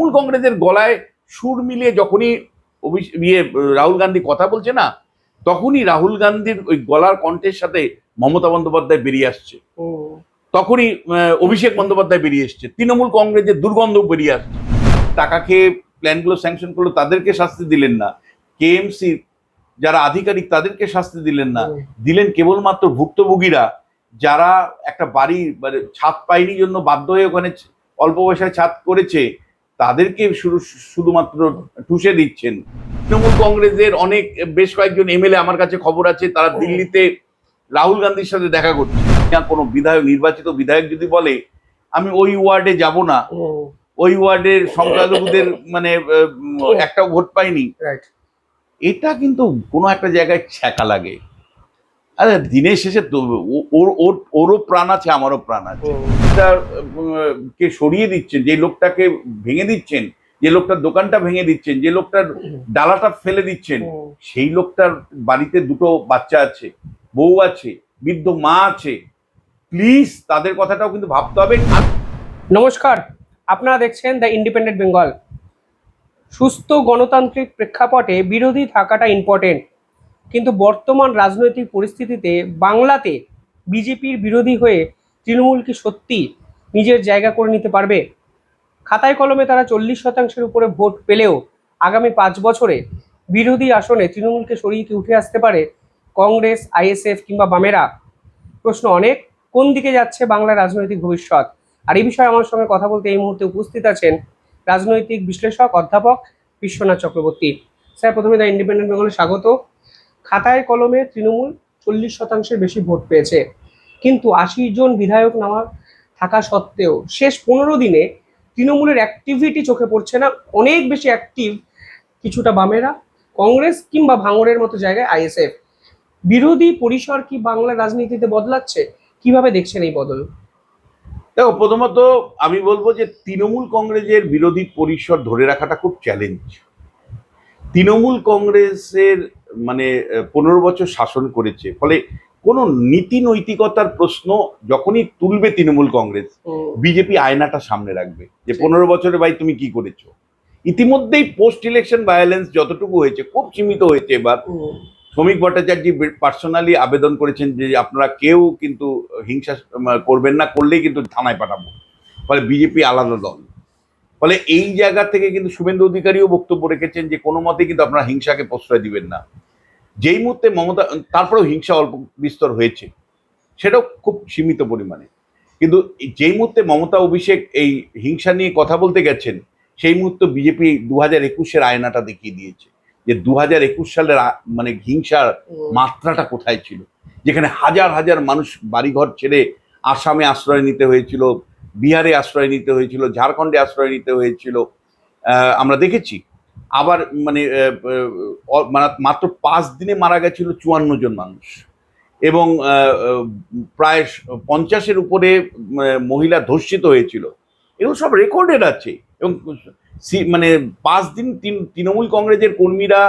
তৃণমূল কংগ্রেসের গলায় সুর মিলিয়ে যখনই রাহুল গান্ধী কথা বলছে না, তখনই রাহুল গান্ধীর ওই গলার কণ্ঠের সাথে মমতা বন্দ্যোপাধ্যায় বেরিয়ে আসছে, তখনই অভিষেক বন্দ্যোপাধ্যায় বেরিয়ে এসছে, তৃণমূল কংগ্রেসের দুর্গন্ধ বেরিয়ে আসছে। টাকা খেয়ে প্ল্যানগুলো স্যাংশন করলো, তাদেরকে শাস্তি দিলেন না। কেএমসি যারা আধিকারিক তাদেরকে শাস্তি দিলেন না, দিলেন কেবলমাত্র ভুক্তভোগীরা যারা একটা বাড়ি মানে ছাদ পায়নি জন্য বাধ্য হয়ে ওখানে অল্প পয়সায় ছাদ করেছে, তাদেরকে শুধুমাত্র ঠুসে দিচ্ছেন। তৃণমূল কংগ্রেসের অনেক বেশ কয়েকজন এমএলএ আমার কাছে খবর আছে তারা দিল্লিতে রাহুল গান্ধীর সাথে দেখা করছে। কোনো বিধায়ক, নির্বাচিত বিধায়ক যদি বলে আমি ওই ওয়ার্ডে যাব না, ওই ওয়ার্ডের সংখ্যালঘুদের মানে একটা ভোট পাইনি, এটা কিন্তু কোনো একটা জায়গায় ছ্যাঁকা লাগে। আরে দিনের শেষে ওরও প্রাণ আছে, আমারও প্রাণ আছে। কে সরিয়ে দিচ্ছেন, যে লোকটাকে ভেঙে দিচ্ছেন, যে লোকটার দোকানটা ভেঙে দিচ্ছেন, যে লোকটার ডালাটা ফেলে দিচ্ছেন, সেই লোকটার বাড়িতে দুটো বাচ্চা আছে, বউ আছে, বৃদ্ধ মা আছে। প্লিজ তাদের কথাটাও কিন্তু ভাবতে হবে। নমস্কার, আপনারা দেখছেন দ্য ইন্ডিপেন্ডেন্ট বেঙ্গল। সুস্থ গণতান্ত্রিক প্রেক্ষাপটে বিরোধী থাকাটা ইম্পর্টেন্ট, কিন্তু বর্তমান রাজনৈতিক পরিস্থিতিতে বাংলাতে বিজেপির বিরোধী হয়ে তৃণমূল কি সত্যি নিজের জায়গা করে নিতে পারবে? খাতায় কলমে তারা 40% উপরে ভোট পেলেও আগামী 5 বছরে বিরোধী আসনে তৃণমূলকে সরিয়ে কি উঠে আসতে পারে কংগ্রেস, আইএসএফ কিংবা বামেরা? প্রশ্ন অনেক। কোন দিকে যাচ্ছে বাংলার রাজনৈতিক ভবিষ্যৎ? আর এই বিষয়ে আমার সঙ্গে কথা বলতে এই মুহূর্তে উপস্থিত আছেন রাজনৈতিক বিশ্লেষক অধ্যাপক বিশ্বনাথ চক্রবর্তী। স্যার, প্রথমে দ্য ইন্ডিপেন্ডেন্ট বেঙ্গলে স্বাগত। খাতায় কলমে তৃণমূল 40%-এর বেশি ভোট পেয়েছে, কিন্তু 80 জন বিধায়ক নামা থাকা সত্ত্বেও শেষ 15 দিনে তৃণমূলের অ্যাক্টিভিটি চোখে পড়ছে না। অনেক বেশি অ্যাক্টিভ কিছুটা বামেরা, কংগ্রেস কিংবা ভাঙড়ের মতো জায়গায় আইএসএফ। বিরোধী পরিসর কি বাংলার রাজনীতিতে বদলাচ্ছে? কিভাবে দেখছেন এই বদল? দেখো, প্রথমত আমি বলবো যে তৃণমূল কংগ্রেসের বিরোধী পরিসর ধরে রাখাটা খুব চ্যালেঞ্জ। তৃণমূল কংগ্রেসের মানে 15 বছর শাসন করেছে, ফলে কোনো নীতি নৈতিকতার প্রশ্ন যখনই তুলবে তৃণমূল কংগ্রেস, বিজেপি আয়নাটা সামনে রাখবে যে 15 বছরে ভাই তুমি কি করেছো। ইতিমধ্যেই পোস্ট ইলেকশন ভায়োলেন্স যতটুকু হয়েছে খুব সীমিত হয়েছে। এবার শ্রমিক ভট্টাচার্য পার্সোনালি আবেদন করেছেন যে আপনারা কেউ কিন্তু হিংসা করবেন না, করলেই কিন্তু থানায় পাঠাবো। ফলে বিজেপি আলাদা দল। ফলে এই জায়গা থেকে কিন্তু শুভেন্দু অধিকারীও বক্তব্য রেখেছেন যে কোনো মতে কিন্তু আপনারা হিংসাকে প্রশ্রয় দিবেন না। যেই মুহূর্তে মমতা, তারপরেও হিংসা অল্প বিস্তর হয়েছে, সেটাও খুব সীমিত পরিমাণে, কিন্তু যেই মুহূর্তে মমতা অভিষেক এই হিংসা নিয়ে কথা বলতে গেছেন, সেই মুহূর্তে বিজেপি 2021-এর আয়নাটা দেখিয়ে দিয়েছে যে 2021 সালের মানে হিংসার মাত্রাটা কোথায় ছিল, যেখানে হাজার হাজার মানুষ বাড়িঘর ছেড়ে আসামে আশ্রয় নিতে হয়েছিল, বিহারে আশ্রয় নিতে হয়েছিল, ঝাড়খণ্ডে আশ্রয় নিতে হয়েছিল, আমরা দেখেছি। আবার মানে মাত্র 5 দিনে মারা গেছিল 54 জন মানুষ, এবং প্রায় 50-এর উপরে মহিলা ধর্ষিত হয়েছিল। এগুলো সব রেকর্ডেড আছে। এবং মানে 5 দিন তৃণমূল কংগ্রেসের কর্মীরা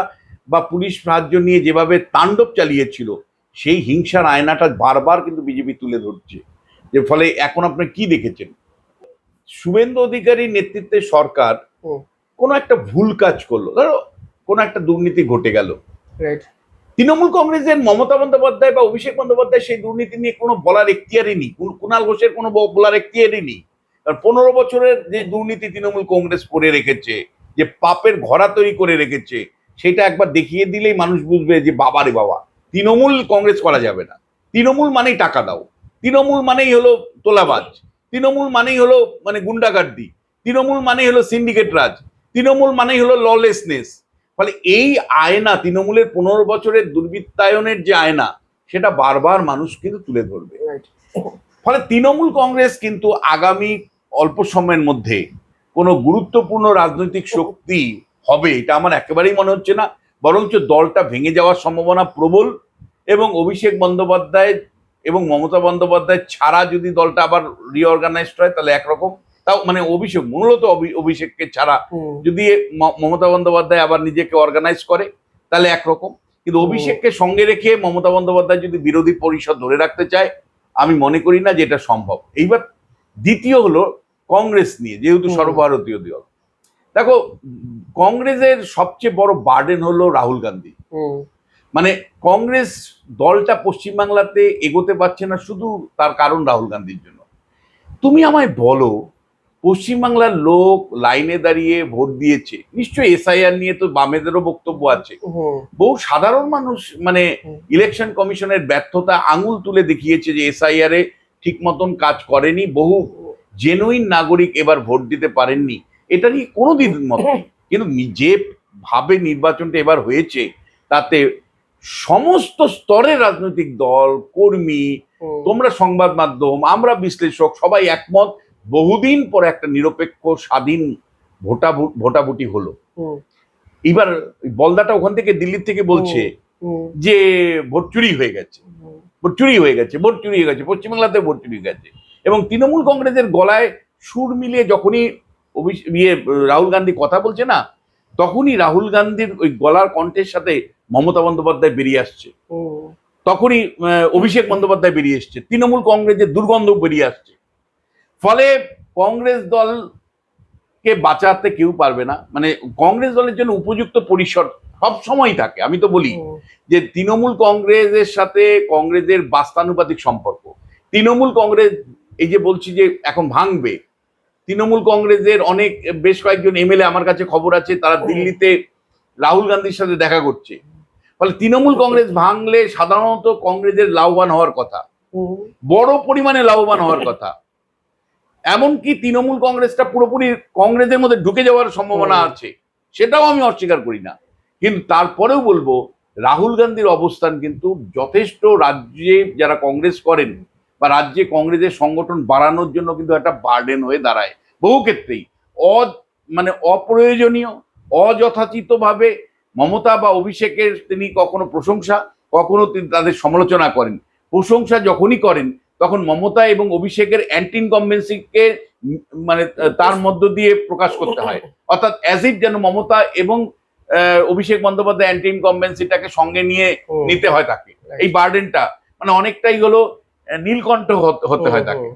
বা পুলিশ সাহায্য নিয়ে যেভাবে তাণ্ডব চালিয়েছিল, সেই হিংসার আয়নাটা বারবার কিন্তু বিজেপি তুলে ধরছে। যে ফলে এখন আপনি কি দেখেছেন, শুভেন্দু অধিকারীর নেতৃত্বে সরকার কোনো একটা ভুল কাজ করলো, ধরো কোনো একটা দুর্নীতি ঘটে গেল, তৃণমূল কংগ্রেসের মমতা বন্দ্যোপাধ্যায় বা অভিষেক বন্দ্যোপাধ্যায় সেই দুর্নীতি নিয়ে কোনো বলার এখতিয়ারই নেই, কুণাল ঘোষের কোনো বলার এখতিয়ারই নেই। কারণ 15 বছরের যে দুর্নীতি তৃণমূল কংগ্রেস করে রেখেছে, যে পাপের ঘোড়া তৈরি করে রেখেছে, সেটা একবার দেখিয়ে দিলেই মানুষ বুঝবে যে বাবা রে বাবা, তৃণমূল কংগ্রেস করা যাবে না। তৃণমূল মানেই টাকা দাও, তৃণমূল মানেই হলো তোলাবাজ, তৃণমূল মানেই হলো মানে গুন্ডাগার্দি, তৃণমূল মানেই হলো সিন্ডিকেট রাজ, তৃণমূল মানেই হলো ললেসনেস। ফলে এই আয়না, তৃণমূলের 15 বছরের দুর্বৃত্তায়নের যে আয়না, সেটা বারবার মানুষ কিন্তু তুলে ধরবে। ফলে তৃণমূল কংগ্রেস কিন্তু আগামী অল্প সময়ের মধ্যে কোনো গুরুত্বপূর্ণ রাজনৈতিক শক্তি হবে এটা আমার একেবারেই মনে হচ্ছে না। বরঞ্চ দলটা ভেঙে যাওয়ার সম্ভাবনা প্রবল। এবং অভিষেক বন্দ্যোপাধ্যায় এবং মমতা বন্দ্যোপাধ্যায় ছাড়া যদি দলটা আবার রিঅর্গানাইজড হয়, তাহলে একরকম, তাও মানে অভিষেক মূলত অভিষেককে ছাড়া যদি মমতা বন্দ্যোপাধ্যায় আবার নিজেকে অর্গানাইজ করে, তাহলে একরকম। কিন্তু অভিষেককে সঙ্গে রেখে মমতা বন্দ্যোপাধ্যায় যদি বিরোধী পরিষদ ধরে রাখতে চায়, আমি মনে করি না যে এটা সম্ভব। এইবার দ্বিতীয় হলো কংগ্রেস নিয়ে, যেহেতু সর্বভারতীয় দল, দেখো, কংগ্রেসের সবচেয়ে বড় বার্ডেন হলো রাহুল গান্ধী। মানে কংগ্রেস দলটা পশ্চিমবাংলাতে এগোতে পারছে না শুধু তার কারণ রাহুল গান্ধীর জন্য। তুমি আমায় বলো, পশ্চিমবাংলার লোক লাইনে দাঁড়িয়ে ভোট দিয়েছে, নিশ্চয়ই এসআইআর নিয়ে তো বামেদেরও বক্তব্য আছে। বহু সাধারণ মানুষ মানে ইলেকশন কমিশনের ব্যর্থতা আঙুল তুলে দেখিয়েছে যে এসআইআর এ ঠিক মতন কাজ করেনি, বহু জেনুইন নাগরিক এবার ভোট দিতে পারেননি, এটা নিয়ে কোনোদিন মত নেই। কিন্তু যে ভাবে নির্বাচনটা এবার হয়েছে তাতে সমস্ত স্তরের রাজনৈতিক দল, কর্মী, তোমরা সংবাদ মাধ্যম, আমরা বিশ্লেষক সবাই একমত, বহুদিন পরে একটা নিরপেক্ষ স্বাধীন ভোটাভুটি হলো। এবার বলদাটা ওখান থেকে দিল্লি থেকে বলছে যে ভোট চুরি হয়ে গেছে, ভোট চুরি হয়ে গেছে, ভোট চুরি হয়ে গেছে, পশ্চিমবাংলাতে ভোট চুরি হয়ে গেছে। এবং তৃণমূল কংগ্রেসের গলায় সুর মিলিয়ে যখনই রাহুল গান্ধী কথা বলছে না, তখনই রাহুল গান্ধীর ওই গলার কণ্ঠের সাথে মমতা বন্দ্যোপাধ্যায় বেরিয়ে আসছে, তখনই অভিষেক বন্দ্যোপাধ্যায় বেরিয়ে এসছে, তৃণমূল কংগ্রেসের দুর্গন্ধ বেরিয়ে আসছে। ফলে কংগ্রেস দলকে বাঁচাতে কেউ পারবে না। মানে কংগ্রেস দলের জন্য উপযুক্ত পরিসর সব সময় থাকে। আমি তো বলি যে তৃণমূল কংগ্রেসের সাথে কংগ্রেসের বাস্তানুপাতিক সম্পর্ক। তৃণমূল কংগ্রেস এই যে বলছি যে এখন ভাঙবে, তৃণমূল কংগ্রেসের অনেক বেশ কয়েকজন এমএলএ আমার কাছে খবর আছে তারা দিল্লিতে রাহুল গান্ধীর সাথে দেখা করছে। ফলে তৃণমূল কংগ্রেস ভাঙলে সাধারণত কংগ্রেসের লাভবান হওয়ার কথা, বড় পরিমাণে লাভবান হওয়ার কথা। এমনকি তৃণমূল কংগ্রেসটা পুরোপুরি কংগ্রেসের মধ্যে ঢুকে যাওয়ার সম্ভাবনা আছে, সেটাও আমি অস্বীকার করি না। কিন্তু তারপরেও বলবো রাহুল গান্ধীর অবস্থান কিন্তু যথেষ্ট রাজ্যে যারা কংগ্রেস করেন বা রাজ্যে কংগ্রেসের সংগঠন বাড়ানোর জন্য কিন্তু একটা বার্ডেন হয়ে দাঁড়ায় বহু ক্ষেত্রেই। মানে অপ্রয়োজনীয়, অযথাচিত ভাবে মমতা বা অভিষেকের তিনি কখনো প্রশংসা, কখনো তিনি তাদের সমালোচনা করেন। প্রশংসা যখনই করেন তখন মমতা এবং অভিষেকের অ্যান্টি ইনকম্বেন্সিকে মানে তার মধ্য দিয়ে প্রকাশ করতে হয়, অর্থাৎ অ্যাজ ইট যেন মমতা এবং অভিষেক বন্দ্যোপাধ্যায় অ্যান্টি ইনকম্বেন্সিটাকে সঙ্গে নিয়ে নিতে হয় তাকে। এই বার্ডেনটা মানে অনেকটাই হলো নীলকণ্ঠ হতে হয় তাকে।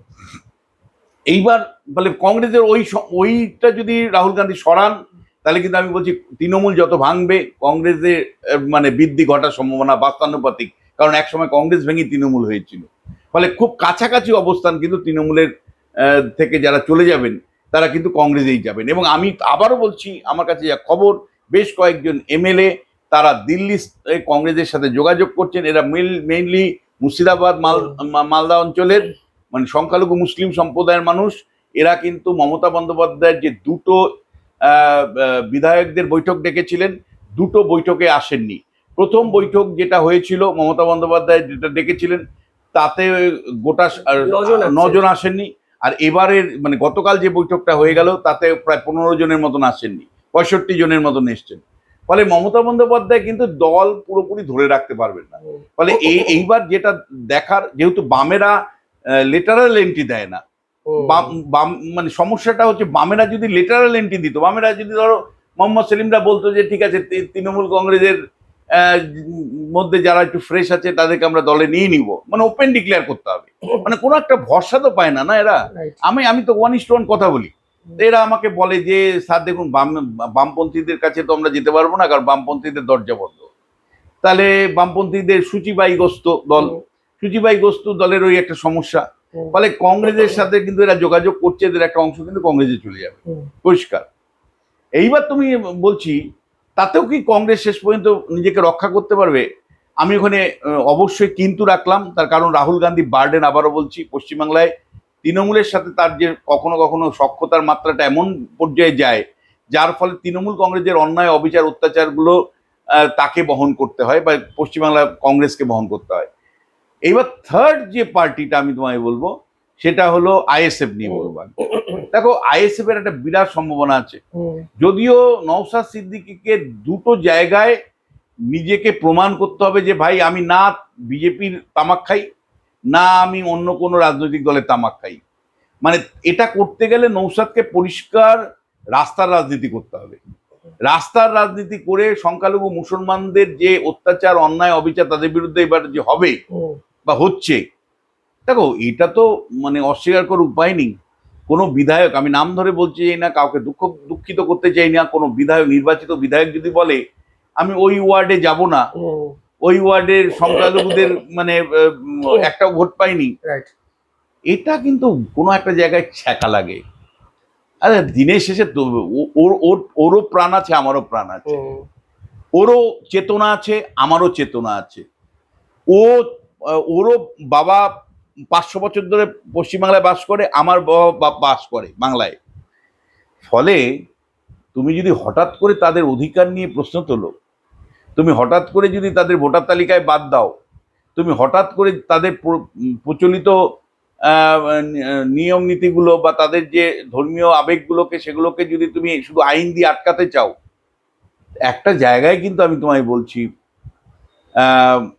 এইবার বলে কংগ্রেসের ওইটা যদি রাহুল গান্ধী সরান, তাহলে কিন্তু আমি বলছি তৃণমূল যত ভাঙবে কংগ্রেসের মানে বৃদ্ধি ঘটার সম্ভাবনা বাস্তানুপাতিক, কারণ একসময় কংগ্রেস ভেঙে তৃণমূল হয়েছিল। ফলে খুব কাছাকাছি অবস্থান কিন্তু তৃণমূলের থেকে যারা চলে যাবেন তারা কিন্তু কংগ্রেসেই যাবেন। এবং আমি আবারও বলছি, আমার কাছে যা খবর, বেশ কয়েকজন এমএলএ তারা দিল্লি কংগ্রেসের সাথে যোগাযোগ করছেন। এরা মেইনলি মুর্শিদাবাদ, মালদা অঞ্চলের মানে সংখ্যালঘু মুসলিম সম্প্রদায়ের মানুষ। এরা কিন্তু মমতা বন্দ্যোপাধ্যায়ের যে দুটো বিধায়কদের বৈঠক ডেকেছিলেন, দুটো বৈঠকে আসেননি। প্রথম বৈঠক যেটা হয়েছিল মমতা বন্দ্যোপাধ্যায় যেটা ডেকেছিলেন তাতে গোটা 9 জন আসেননি। আর এবারের মানে গতকাল যে বৈঠকটা হয়ে গেল তাতে প্রায় 15 জনের মতন আসেননি, 65 জনের মতন এসছেন। ফলে মমতা বন্দ্যোপাধ্যায় কিন্তু দল পুরোপুরি ধরে রাখতে পারবেন না। ফলে এইবার যেটা দেখার, যেহেতু বামেরা লেটারাল এন্ট্রি দেয় না, মানে সমস্যাটা হচ্ছে বামেরা যদি লেটারাল এন্ট্রি দিত, বামেরা যদি ধরো মোহাম্মদ সেলিমরা বলতো যে ঠিক আছে তৃণমূল কংগ্রেসের মধ্যে যারা একটু ফ্রেশ আছে তাদেরকে আমরা দলে নিয়ে নিব, মানে ওপেন ডিক্লেয়ার করতে হবে, মানে কোনো একটা ভরসা তো পায় না না এরা। আমি তো 1:1 কথা বলি, এরা আমাকে বলে যে স্যার দেখুন বামপন্থীদের কাছে তো আমরা যেতে পারবো না, কারণ বামপন্থীদের দরজা বন্ধ। তাহলে বামপন্থীদের সূচিবাহীগ্রস্ত দল, সূচিবাহীগ্রস্ত দলের ওই একটা সমস্যা। ফলে কংগ্রেসের সাথে কিন্তু এরা যোগাযোগ করছে, এদের একটা অংশ কিন্তু কংগ্রেসে চলে যাবে পরিষ্কার। এইবার তুমি বলছি তাতেও কি কংগ্রেস শেষ পর্যন্ত নিজেকে রক্ষা করতে পারবে? আমি ওখানে অবশ্যই কিন্তু রাখলাম, তার কারণ রাহুল গান্ধী বার্ডেন, আবারও বলছি, পশ্চিমবাংলায় তৃণমূলের সাথে তার যে কখনো কখনো সখ্যতার মাত্রাটা এমন পর্যায়ে যায় যার ফলে তৃণমূল কংগ্রেসের অন্যায়, অবিচার, অত্যাচারগুলো তাকে বহন করতে হয় বা পশ্চিমবাংলা কংগ্রেসকে বহন করতে হয়। এইবার থার্ড যে পার্টিটা আমি তোমায় বলবো সেটা হলো আইএসএফ নিয়ে বলবো। দেখো আইএসএফ এর একটা বিরাট সম্ভাবনা আছে, যদিও নওশাদ সিদ্দিকীকে দুটো জায়গায় নিজেকে প্রমাণ করতে হবে যে ভাই আমি না বিজেপির তামাক খাই, না আমি অন্য কোনো রাজনৈতিক দলের তামাক খাই। মানে এটা করতে গেলে নওশাদকে পরিষ্কার রাস্তার রাজনীতি করতে হবে। রাস্তার রাজনীতি করে সংখ্যালঘু মুসলমানদের যে অত্যাচার, অন্যায়, অবিচার তাদের বিরুদ্ধে এবার যে হবে বা হচ্ছে, দেখো এটা তো মানে অস্বীকার করার উপায় নেই। কোনো বিধায়ক, আমি নাম ধরে বলতে চাই না, কাউকে দুঃখিত করতে চাই না, কোনো বিধায়ক, নির্বাচিত বিধায়ক যদি বলে আমি ওই ওয়ার্ডে যাব না, ওই ওয়ার্ডের সংখ্যালঘুদের মানে একটা ভোট পাইনি, রাইট। এটা কিন্তু কোনো একটা জায়গায় ছ্যাঁকা লাগে। আরে দিনের শেষে তো ওরও প্রাণ আছে, আমারও প্রাণ আছে, ওরও চেতনা আছে, আমারও চেতনা আছে। ওরও বাবা 500 বছর ধরে পশ্চিমবাংলায় বাস করে, আমার বাবা বাস করে বাংলায়। ফলে তুমি যদি হঠাৎ করে তাদের অধিকার নিয়ে প্রশ্ন তোলো, তুমি হঠাৎ করে যদি তাদের ভোটার তালিকায় বাদ দাও, তুমি হঠাৎ করে তাদের প্রচলিত নিয়ম নীতিগুলো বা তাদের যে ধর্মীয় আবেগগুলোকে, সেগুলোকে যদি তুমি শুধু আইন দিয়ে আটকাতে চাও, একটা জায়গায় কিন্তু আমি তোমায় বলছি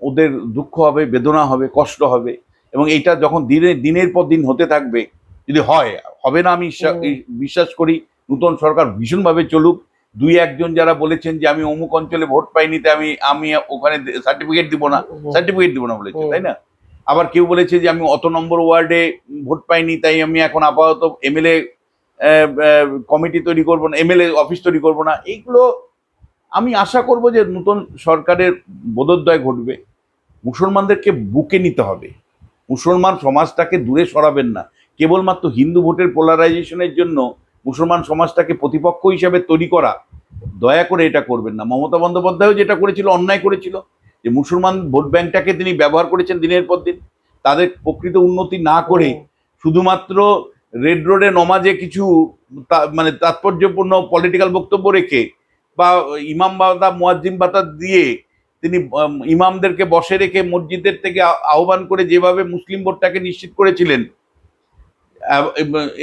ওদের দুঃখ হবে, বেদনা হবে, কষ্ট হবে। এবং এইটা যখন দিনের পর দিন হতে থাকবে, যদি হবে না, আমি বিশ্বাস করি নতুন সরকার ভীষণভাবে চলুক। 2-1 জন যারা বলেছেন যে আমি অমুক অঞ্চলে ভোট পাইনি, আমি আমি ওখানে সার্টিফিকেট দিব না বলেছে, তাই না? আবার কেউ বলেছে যে আমি অত নম্বর ওয়ার্ডে ভোট পাইনি, তাই আমি এখন আপাতত এমএলএ কমিটি তৈরি করবো না, এমএলএ অফিস তৈরি করবো না। এইগুলো আমি আশা করব যে নতুন সরকারের বোধোদয় ঘটবে। মুসলমানদেরকে বুকে নিতে হবে, মুসলমান সমাজটাকে দূরে সরাবেন না। কেবলমাত্র হিন্দু ভোটের পোলারাইজেশনের জন্য মুসলমান সমাজটাকে প্রতিপক্ষ হিসাবে তৈরি করা, দয়া করে এটা করবেন না। মমতা বন্দ্যোপাধ্যায়ও যেটা করেছিল, অন্যায় করেছিল, যে মুসলমান ভোট ব্যাংকটাকে তিনি ব্যবহার করেছেন দিনের পর দিন, তাদের প্রকৃত উন্নতি না করে শুধুমাত্র রেড রোডে নমাজে কিছু মানে তাৎপর্যপূর্ণ পলিটিক্যাল বক্তব্য রেখে বা ইমাম ভাতা, মুয়াজ্জিম ভাতা দিয়ে তিনি ইমামদেরকে বসে রেখে মসজিদের থেকে আহ্বান করে যেভাবে মুসলিম ভোটটাকে নিশ্চিত করেছিলেন,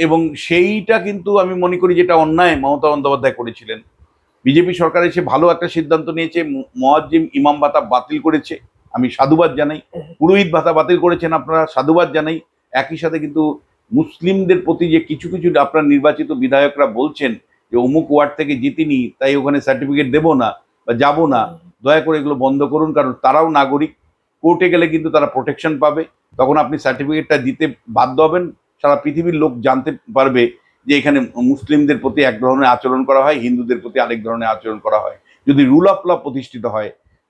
এবং সেইটা কিন্তু আমি মনে করি যেটা অন্যায় মমতা বন্দ্যোপাধ্যায় করেছিলেন। বিজেপি সরকার এসে ভালো একটা সিদ্ধান্ত নিয়েছে, মুয়াজ্জিম ইমাম ভাতা বাতিল করেছে, আমি সাধুবাদ জানাই। পুরোহিত ভাতা বাতিল করেছেন আপনারা, সাধুবাদ জানাই। একই সাথে কিন্তু মুসলিমদের প্রতি যে কিছু আপনার নির্বাচিত বিধায়করা বলছেন যে অমুক ওয়ার্ড থেকে জিতিনি, তাই ওখানে সার্টিফিকেট দেবো না বা যাবো না, দয়া করে এগুলো বন্ধ করুন। কারণ তারাও নাগরিক, কোর্টে গেলে কিন্তু তারা প্রোটেকশন পাবে, তখন আপনি সার্টিফিকেটটা দিতে বাধ্য হবেন। সারা পৃথিবীর লোক জানতে পারবে যে এখানে মুসলিমদের প্রতি এক ধরনের আচরণ করা হয়, হিন্দুদের প্রতি আরেক ধরনের আচরণ করা হয়। যদি রুল অফ ল প্রতিষ্ঠিত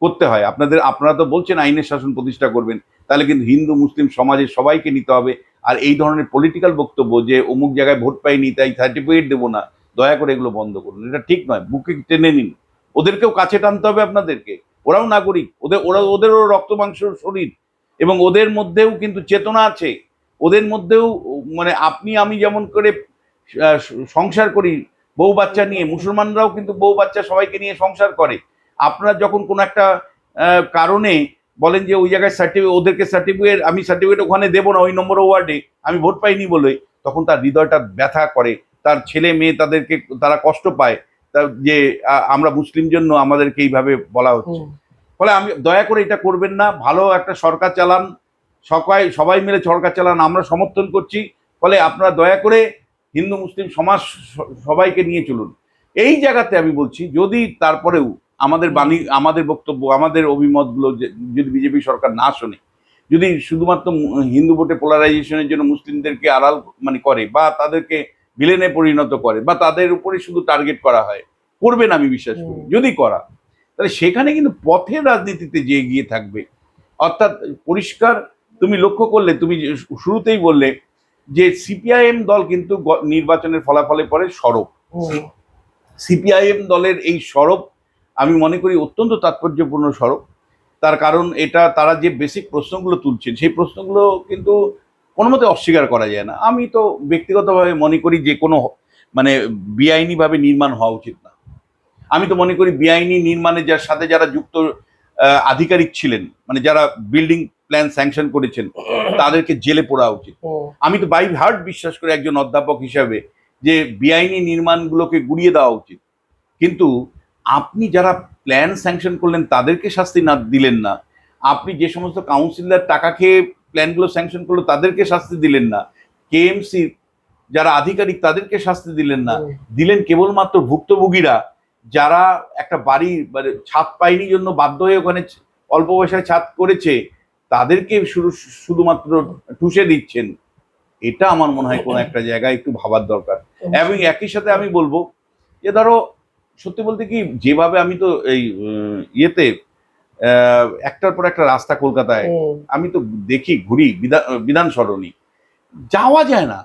করতে হয়, আপনারা তো বলছেন আইনের শাসন প্রতিষ্ঠা করবেন, তাহলে কিন্তু হিন্দু মুসলিম সমাজের সবাইকে নিতে হবে। আর এই ধরনের পলিটিক্যাল বক্তব্য যে অমুক জায়গায় ভোট পাইনি তাই সার্টিফিকেট দেবো না, দয়া করে এগুলো বন্ধ করুন। এটা ঠিক নয়, বুকে টেনে নিন, ওদেরকেও কাছে টানতে হবে আপনাদেরকে। ওরাও নাগরিক, ওদেরও রক্ত মাংস শরীর, এবং ওদের মধ্যেও কিন্তু চেতনা আছে। ওদের মধ্যেও মানে আপনি আমি যেমন করে সংসার করি বউ বাচ্চা নিয়ে, মুসলমানরাও কিন্তু বউ বাচ্চা সবাইকে নিয়ে সংসার করে। আপনারা যখন কোনো একটা কারণে বলেন যে ওই জায়গায় ওদেরকে সার্টিফিকেট, আমি সার্টিফিকেট ওখানে দেবো না, ওই নম্বর ওয়ার্ডে আমি ভোট পাইনি বলে, তখন তার হৃদয়টা ব্যথা করে, তার ছেলে মেয়ে তারা কষ্ট পায় যে আমরা মুসলিম জন্য আমাদেরকে এইভাবে বলা হচ্ছে। ফলে আমি দয়া করে এটা করবেন না। ভালো একটা সরকার চালান, সবাই মিলে সরকার চালান, আমরা সমর্থন করছি। ফলে আপনারা দয়া করে হিন্দু মুসলিম সমাজ সবাইকে নিয়ে চলুন। এই জায়গাতে আমি বলছি, যদি তারপরেও আমাদের বাণী, আমাদের বক্তব্য, আমাদের অভিমতগুলো যদি বিজেপি সরকার না শোনে, যদি শুধুমাত্র হিন্দু ভোটে পোলারাইজেশনের জন্য মুসলিমদেরকে আড়াল মানে করে বা তাদেরকে ভিলেনে পরিণত করে বা তাদের উপরে শুধু টার্গেট করা হয়, করবেন আমি বিশ্বাস করি। যদি করা, তাহলে সেখানে কিন্তু পথের রাজনীতিতে যে এগিয়ে থাকবে। অর্থাৎ পরিষ্কার, তুমি লক্ষ্য করলে, তুমি শুরুতেই বললে যে সিপিআইএম দল কিন্তু নির্বাচনের ফলাফলে পরে সরব। সিপিআইএম দলের এই সরব আমি মনে করি অত্যন্ত তাৎপর্যপূর্ণ সরব। তার কারণ এটা, তারা যে বেসিক প্রশ্নগুলো তুলছেন সেই প্রশ্নগুলো কিন্তু কোনো মতে অস্বীকার করা যায় না। আমি তো ব্যক্তিগতভাবে মনে করি যে কোনো মানে বেআইনিভাবে নির্মাণ হওয়া উচিত না। আমি তো মনে করি বেআইনি নির্মাণের সাথে যারা যুক্ত আধিকারিক ছিলেন, মানে যারা বিল্ডিং প্ল্যান স্যাংশন করেছেন, তাদেরকে জেলে পড়া উচিত। আমি তো বাই হার্ট বিশ্বাস করি একজন অধ্যাপক হিসাবে যে বেআইনি নির্মাণগুলোকে গুড়িয়ে দেওয়া উচিত। কিন্তু আপনি যারা প্ল্যান স্যাংশন করলেন তাদেরকে শাস্তি দিলেন না, আপনি যে সমস্ত কাউন্সিলর টাকা খেয়ে প্ল্যানগুলো স্যাংশন করলো তাদেরকে শাস্তি দিলেন না, কেএমসি যারা আধিকারিক তাদেরকে শাস্তি দিলেন না, দিলেন কেবলমাত্র ভুক্তভোগীরা যারা একটা বাড়ি মানে ছাদ পায়নি জন্য বাধ্য হয়ে ওখানে অল্প পয়সায় ছাদ করেছে, তাদেরকে শুধুমাত্র ঠুসে দিচ্ছেন। এটা আমার মনে হয় কোনো একটা জায়গায় একটু ভাবার দরকার। এবং একই সাথে আমি বলবো যে ধরো সত্যি বলতে কি, যেভাবে আমি তো এই ইয়েতে একটার পর একটা রাস্তা কলকাতায় আমি তো দেখি, ঘুরি বিধান সরণি, যাওয়া যায় না,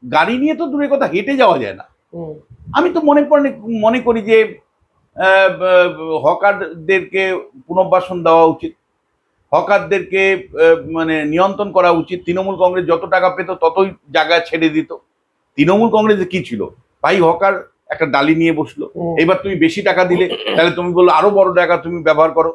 গাড়ি নিয়ে তো দূরের কথা, হেঁটে যাওয়া যায় না। আমি তো মনে করি যে হকারদেরকে পুনর্বাসন দেওয়া উচিত, হকারদেরকে মানে নিয়ন্ত্রণ করা উচিত। তৃণমূল কংগ্রেস যত টাকা পেত ততই জায়গা ছেড়ে দিত। তৃণমূল কংগ্রেসে কি ছিল, ভাই হকার একটা ডালি নিয়ে বসলো, এবার তুমি বেশি টাকা দিলে তাহলে তুমি বললো আরো বড় জায়গা তুমি ব্যবহার করো,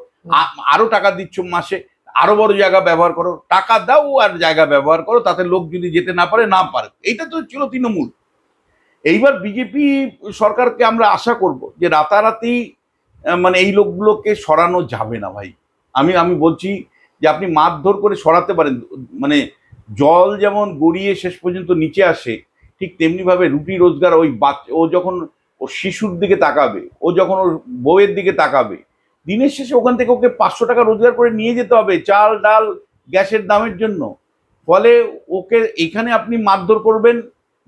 আরো টাকা দিচ্ছ মাসে, আরো বড় জায়গা ব্যবহার করো, টাকা দাও আর জায়গা ব্যবহার করো, তাতে লোক যদি যেতে না পারে না পারে। এইটা তো ছিল তৃণমূল। এইবার বিজেপি সরকারকে আমরা আশা করব যে রাতারাতি মানে এই লোকগুলোকে সরানো যাবে না ভাই। আমি বলছি যে আপনি মারধর করে সরাতে পারেন, মানে জল যেমন গড়িয়ে শেষ পর্যন্ত নিচে আসে, ঠিক তেমনি ভাবে রুটি রোজগার ওই ও যখন ও শিশুর দিকে তাকাবে, ও যখন ওর বউয়ের দিকে তাকাবে, দিনের শেষে ওখান থেকে ওকে 500 টাকা রোজগার করে নিয়ে যেতে হবে চাল ডাল গ্যাসের দামের জন্য। ফলে ওকে এখানে আপনি মারধর করবেন,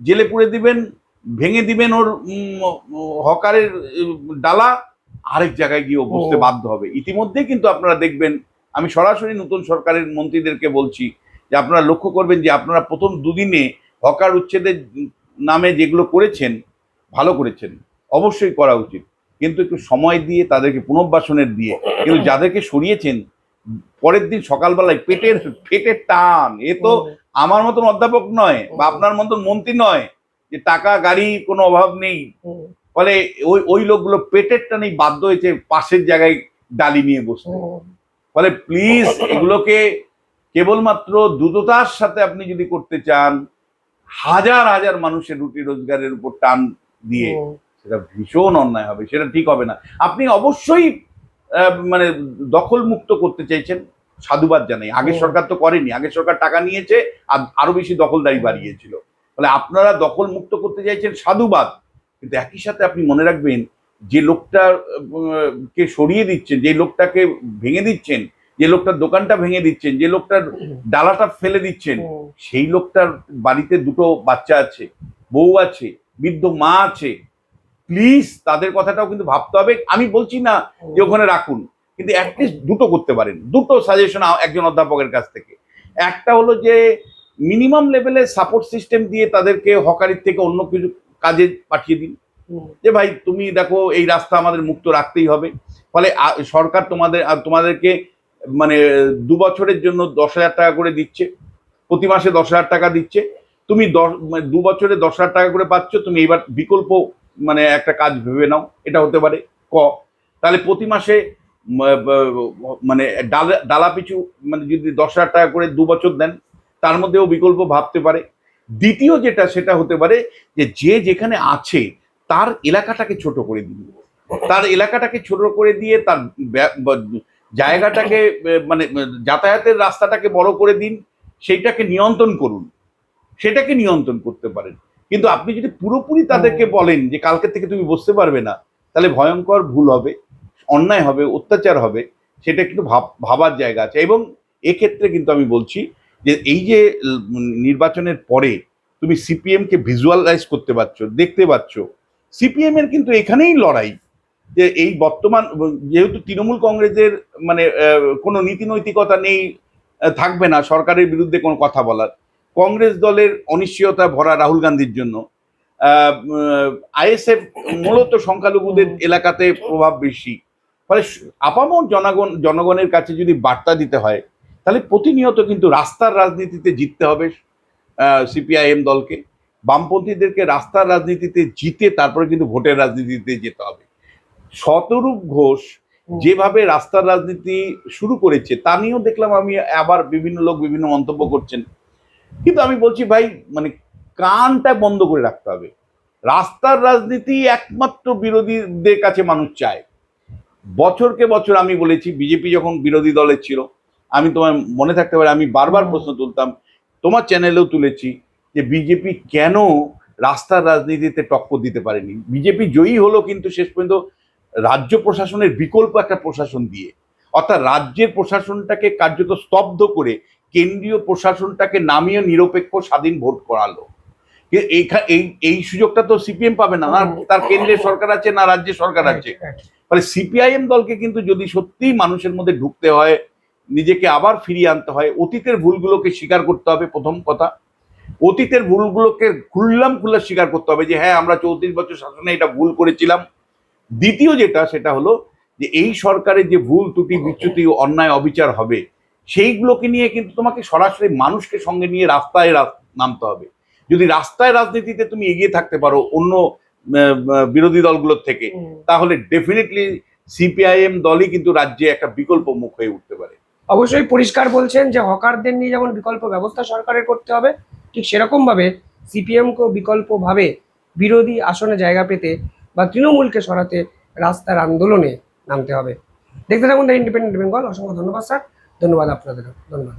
জেলে পুরে দিবেন, ভেঙে দিবেন ওর হকারের ডালা, আরেক জায়গায় গিয়ে বসতে বাধ্য হবে। ইতিমধ্যে কিন্তু আপনারা দেখবেন, আমি সরাসরি নতুন সরকারের মন্ত্রীদেরকে বলছি যে আপনারা লক্ষ্য করবেন যে আপনারা প্রথম দুদিনে হকার উচ্ছেদের নামে যেগুলো করেছেন, ভালো করেছেন, অবশ্যই করা উচিত, কিন্তু একটু সময় দিয়ে তাদেরকে পুনর্বাসনের দিয়ে। কিন্তু যাদেরকে সরিয়েছেন পরের দিন সকালবেলায় পেটের টান, এ তো আমার মতন অধ্যাপক নয় বা আপনার মতন মন্ত্রী নয় যে টাকা গাড়ি কোনো অভাব নেই। ফলে ওই লোকগুলো পেটের টানেই বাধ্য হয়েছে পাশের জায়গায় ডালি নিয়ে বসতে। ফলে প্লিজ এগুলোকে কেবলমাত্র দ্রুততার সাথে আপনি যদি করতে চান, হাজার হাজার মানুষের রুটি রোজগারের উপর টান দিয়ে, সেটা ভীষণ অন্যায় হবে, সেটা ঠিক হবে না। আপনি অবশ্যই মানে দখল মুক্ত করতে চাইছেন, সাধুবাদ জানাই। আগের সরকার তো করেনি, আগের সরকার টাকা নিয়েছে আর আরো বেশি দখলদারি বাড়িয়েছিল। ফলে আপনারা দখল মুক্ত করতে চাইছেন, সাধুবাদ। কিন্তু একই সাথে আপনি মনে রাখবেন যে লোকটা কে সরিয়ে দিচ্ছেন, যে লোকটাকে ভেঙে দিচ্ছেন, যে লোকটার দোকানটা ভেঙে দিচ্ছেন, যে লোকটার ডালাটা ফেলে দিচ্ছেন, সেই লোকটার বাড়িতে দুটো বাচ্চা আছে, বউ আছে, বৃদ্ধ মা আছে। প্লিজ তাদের কথাটাও কিন্তু ভাবতে হবে। আমি বলছি না যে ওখানে রাখুন, কিন্তু অ্যাটলিস্ট দুটো করতে পারেন। দুটো সাজেশন একজন অধ্যাপকের কাছ থেকে। একটা হলো যে মিনিমাম লেভেলে সাপোর্ট সিস্টেম দিয়ে তাদেরকে হকারির থেকে অন্য কিছু কাজে পাঠিয়ে দিন, যে ভাই তুমি দেখো এই রাস্তা আমাদের মুক্ত রাখতেই হবে। ফলে সরকার তোমাদেরকে মানে 2 বছরের জন্য 10,000 টাকা করে দিচ্ছে, প্রতি মাসে 10,000 টাকা দিচ্ছে। তুমি 2 বছরে 10,000 টাকা করে পাচ্ছ, তুমি এবার বিকল্প মানে একটা কাজ ভেবে নাও, এটা হতে পারে তাহলে প্রতি মাসে মানে ডালা পিছু মানে যদি 10,000 টাকা করে 2 বছর দেন, তার মধ্যেও বিকল্প ভাবতে পারে। দ্বিতীয় যেটা, সেটা হতে পারে যে যেখানে আছে তার এলাকাটাকে ছোট করে দিন, তার এলাকাটাকে ছোট করে দিয়ে তার জায়গাটাকে মানে যাতায়াতের রাস্তাটাকে বড় করে দিন, সেইটাকে নিয়ন্ত্রণ করুন, সেটাকে নিয়ন্ত্রণ করতে পারেন। কিন্তু আপনি যদি পুরোপুরি তাদেরকে বলেন যে কালকে থেকে তুমি বসতে পারবে না, তাহলে ভয়ঙ্কর ভুল হবে, অন্যায় হবে, অত্যাচার হবে। সেটা কিন্তু ভাবার জায়গা আছে। এবং এক্ষেত্রে কিন্তু আমি বলছি যে এই যে নির্বাচনের পরে তুমি সিপিএম কে ভিজুয়ালাইজ করতে পারছো, দেখতে পাচ্ছ, সিপিএম এর কিন্তু এখানেই লড়াই যে এই বর্তমান যেহেতু তৃণমূল কংগ্রেসের মানে কোনো নীতি নৈতিকতা নেই, থাকবে না সরকারের বিরুদ্ধে কোনো কথা বলার, কংগ্রেস দলের অনিশ্চয়তা ভরা রাহুল গান্ধীর জন্য, আইএসএফ মূলত সংখ্যালঘুদের এলাকাতে প্রভাব বেশি। ফলে আপামর জনগণের কাছে যদি বার্তা দিতে হয়, তাহলে প্রতিনিয়ত কিন্তু রাস্তার রাজনীতিতে জিততে হবে সিপিআইএম দলকে, বামপন্থীদেরকে রাস্তার রাজনীতিতে জিতে তারপরে কিন্তু ভোটের রাজনীতিতে যেতে হবে। শতরূপ ঘোষ যেভাবে রাস্তার রাজনীতি শুরু করেছে তা নিয়েও দেখলাম আমি, আবার বিভিন্ন লোক বিভিন্ন মন্তব্য করছেন। কিন্তু আমি বলছি ভাই, মানে কানটা বন্ধ করে রাখতে হবে। রাস্তার রাজনীতি একমাত্র বিরোধীদের কাছে মানুষ চায়। বছরকে বছর আমি বলেছি, বিজেপি যখন বিরোধী দলের ছিল, আমি তোমার মনে থাকতে পারে আমি বারবার প্রশ্ন তুলতাম, তোমার চ্যানেলেও তুলেছি, যে বিজেপি কেন রাস্তার রাজনীতিতে টক্কর দিতে পারেনি। বিজেপি জয়ী হলো কিন্তু শেষ পর্যন্ত রাজ্য প্রশাসনের বিকল্প একটা প্রশাসন দিয়ে, অর্থাৎ রাজ্যের প্রশাসনটাকে কার্যত স্তব্ধ করে কেন্দ্রীয় প্রশাসনটাকে নামিয়ে নিরপেক্ষ স্বাধীন ভোট করালো। এই সুযোগটা তো সিপিএম পাবে না, না তার কেন্দ্রের সরকার আছে না রাজ্যের সরকার আছে। ফলে সিপিআইএম দলকে কিন্তু যদি সত্যিই মানুষের মধ্যে ঢুকতে হয়, নিজেকে আবার ফিরিয়ে আনতে হয়, অতীতের ভুলগুলোকে স্বীকার করতে হবে। প্রথম কথা, অতীতের ভুলগুলোকে খুল্লা স্বীকার করতে হবে যে হ্যাঁ আমরা 34 বছর শাসনে এটা ভুল করেছিলাম। দ্বিতীয় যেটা, সেটা হলো যে এই সরকারের যে ভুল ত্রুটি বিচ্যুতি অন্যায় অবিচার হবে, সেইগুলোকে নিয়ে কিন্তু তোমাকে সরাসরি মানুষকে সঙ্গে নিয়ে রাস্তায় নামতে হবে। যদি রাস্তায় রাজনীতিতে তুমি এগিয়ে থাকতে পারো অন্য বিরোধী দলগুলোর থেকে, তাহলে ডেফিনেটলি সিপিআইএম দলই কিন্তু রাজ্যে একটা বিকল্প মুখ হয়ে উঠতে পারে। অবশ্যই পরিষ্কার বলছেন যে হকারদের নিয়ে যেমন বিকল্প ব্যবস্থা সরকারের করতে হবে, ঠিক সেরকম ভাবে সিপিএমকেও বিকল্পভাবে বিরোধী আসনে জায়গা পেতে বা তৃণমূলকে সরাতে রাস্তার আন্দোলনে নামতে হবে। দেখতে থাকুন দ্য ইন্ডিপেন্ডেন্ট বেঙ্গল। অসংখ্য ধন্যবাদ স্যার, ধন্যবাদ আপনাদেরও, ধন্যবাদ।